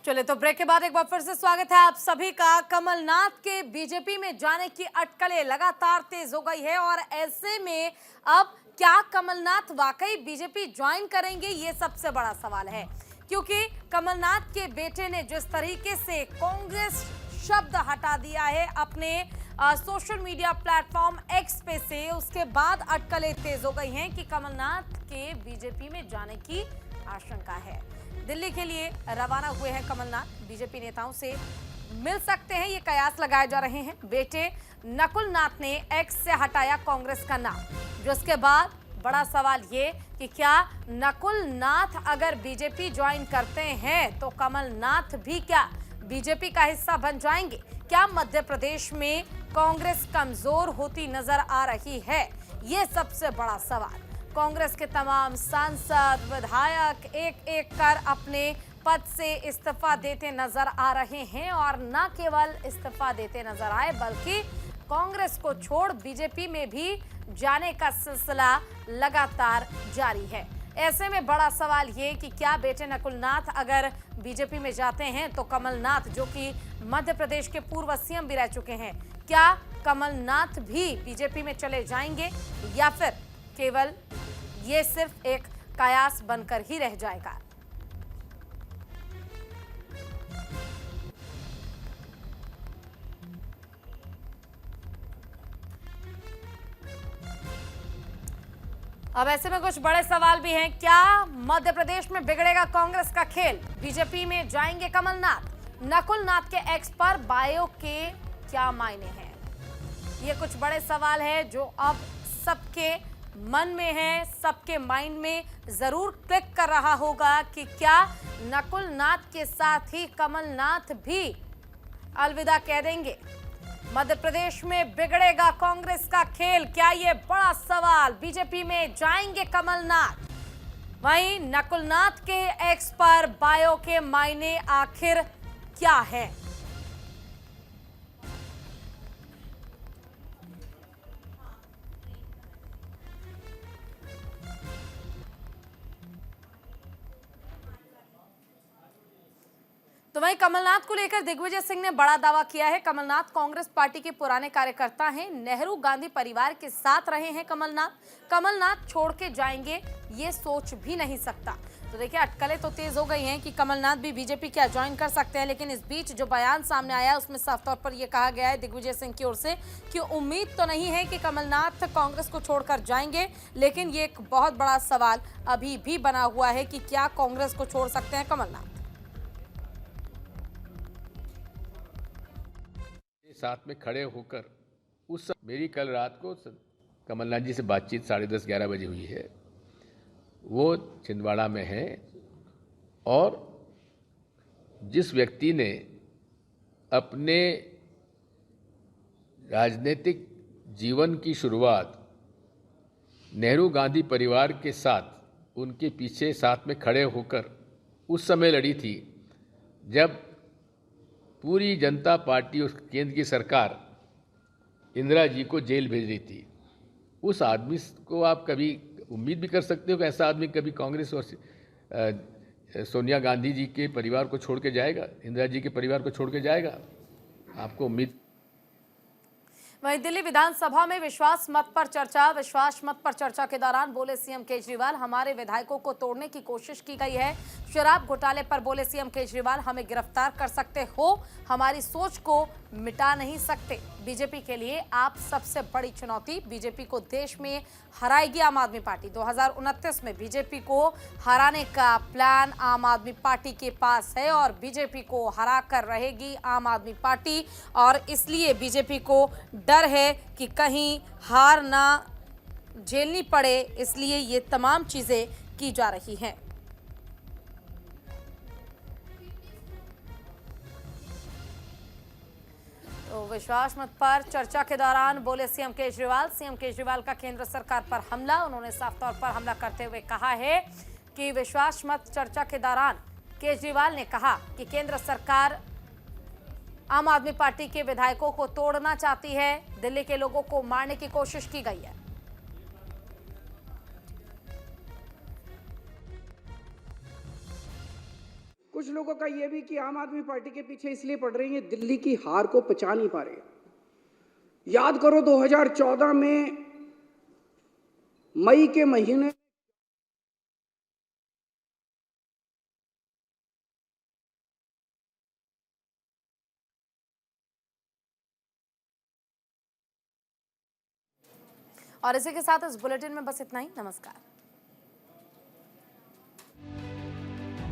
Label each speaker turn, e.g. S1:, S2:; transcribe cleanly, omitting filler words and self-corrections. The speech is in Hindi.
S1: चले तो ब्रेक के बाद एक बार फिर से स्वागत है आप सभी का। कमलनाथ के बीजेपी में जाने की अटकलें लगातार तेज हो गई है और ऐसे में अब क्या कमलनाथ वाकई बीजेपी ज्वाइन करेंगे, ये सबसे बड़ा सवाल है। क्योंकि कमलनाथ के बेटे ने जिस तरीके से कांग्रेस शब्द हटा दिया है अपने सोशल मीडिया प्लेटफॉर्म एक्स पे से, उसके बाद अटकलें तेज हो गई हैं कि कमलनाथ के बीजेपी में जाने की आशंका है। दिल्ली के लिए रवाना हुए हैं कमलनाथ। बीजेपी नेताओं से मिल सकते हैं, ये कयास लगाए जा रहे हैं। बेटे नकुल नाथ ने एक्स से हटाया कांग्रेस का नाम, जिसके बाद बड़ा सवाल ये कि क्या नकुल नाथ अगर बीजेपी ज्वाइन करते हैं तो कमलनाथ भी क्या बीजेपी का हिस्सा बन जाएंगे? क्या मध्य प्रदेश में कांग्रेस कमजोर होती नजर आ रही है? ये सबसे बड़ा सवाल। कांग्रेस के तमाम सांसद विधायक एक एक कर अपने पद से इस्तीफा देते नजर आ रहे हैं और न केवल इस्तीफा देते नजर आए बल्कि कांग्रेस को छोड़ बीजेपी में भी जाने का सिलसिला लगातार जारी है। ऐसे में बड़ा सवाल ये कि क्या बेटे नकुल नाथ अगर बीजेपी में जाते हैं तो कमलनाथ, जो कि मध्य प्रदेश के पूर्व सीएम भी रह चुके हैं, क्या कमलनाथ भी बीजेपी में चले जाएंगे या फिर केवल ये सिर्फ एक कयास बनकर ही रह जाएगा? अब ऐसे में कुछ बड़े सवाल भी हैं। क्या मध्य प्रदेश में बिगड़ेगा कांग्रेस का खेल? बीजेपी में जाएंगे कमलनाथ? नकुल नाथ के एक्स पर बायो के क्या मायने हैं? ये कुछ बड़े सवाल हैं जो अब सबके मन में है, सबके माइंड में जरूर क्लिक कर रहा होगा कि क्या नकुल नाथ के साथ ही कमलनाथ भी अलविदा कह देंगे? मध्य प्रदेश में बिगड़ेगा कांग्रेस का खेल, क्या ये बड़ा सवाल? बीजेपी में जाएंगे कमलनाथ? वहीं नकुल नाथ के एक्स पर बायो के मायने आखिर क्या है? तो वहीं कमलनाथ को लेकर दिग्विजय सिंह ने बड़ा दावा किया है। कमलनाथ कांग्रेस पार्टी के पुराने कार्यकर्ता हैं, नेहरू गांधी परिवार के साथ रहे हैं कमलनाथ छोड़ के जाएंगे ये सोच भी नहीं सकता। तो देखिए, अटकलें तो तेज हो गई हैं कि कमलनाथ भी बीजेपी क्या ज्वाइन कर सकते हैं, लेकिन इस बीच जो बयान सामने आया उसमें साफ तौर पर यह कहा गया है दिग्विजय सिंह की ओर से कि उम्मीद तो नहीं है कि कमलनाथ कांग्रेस को छोड़कर जाएंगे, लेकिन ये एक बहुत बड़ा सवाल अभी भी बना हुआ है कि क्या कांग्रेस को छोड़ सकते हैं कमलनाथ।
S2: साथ में खड़े होकर मेरी कल रात को कमलनाथ जी से बातचीत 10:30-11 बजे हुई है। वो छिंदवाड़ा में हैं और जिस व्यक्ति ने अपने राजनीतिक जीवन की शुरुआत नेहरू गांधी परिवार के साथ उनके पीछे साथ में खड़े होकर उस समय लड़ी थी जब पूरी जनता पार्टी उस केंद्र की सरकार इंदिरा जी को जेल भेज रही थी, उस आदमी को आप कभी उम्मीद भी कर सकते हो कि ऐसा आदमी कभी कांग्रेस और सोनिया गांधी जी के परिवार को छोड़ के जाएगा, इंदिरा जी के परिवार को छोड़ के जाएगा? आपको उम्मीद।
S1: वहीं दिल्ली विधानसभा में विश्वास मत पर चर्चा के दौरान बोले सीएम केजरीवाल, हमारे विधायकों को तोड़ने की कोशिश की गई है। शराब घोटाले पर बोले सीएम केजरीवाल, हमें गिरफ्तार कर सकते हो, हमारी सोच को मिटा नहीं सकते। बीजेपी के लिए आप सबसे बड़ी चुनौती, बीजेपी को देश में हराएगी आम आदमी पार्टी। 2029 में बीजेपी को हराने का प्लान आम आदमी पार्टी के पास है और बीजेपी को हरा कर रहेगी आम आदमी पार्टी, और इसलिए बीजेपी को डर है कि कहीं हार ना झेलनी पड़े, इसलिए ये तमाम चीजें की जा रही हैं। तो विश्वास मत पर चर्चा के दौरान बोले सीएम केजरीवाल का केंद्र सरकार पर हमला। उन्होंने साफ तौर पर हमला करते हुए कहा है कि विश्वास मत चर्चा के दौरान केजरीवाल ने कहा कि केंद्र सरकार आम आदमी पार्टी के विधायकों को तोड़ना चाहती है, दिल्ली के लोगों को मारने की कोशिश की गई है।
S3: कुछ लोगों का यह भी कि आम आदमी पार्टी के पीछे इसलिए पड़ रही है, दिल्ली की हार को पचा नहीं पा रहे। याद करो 2014 में मई के महीने
S1: और इसी के साथ इस बुलेटिन में बस इतना ही। नमस्कार।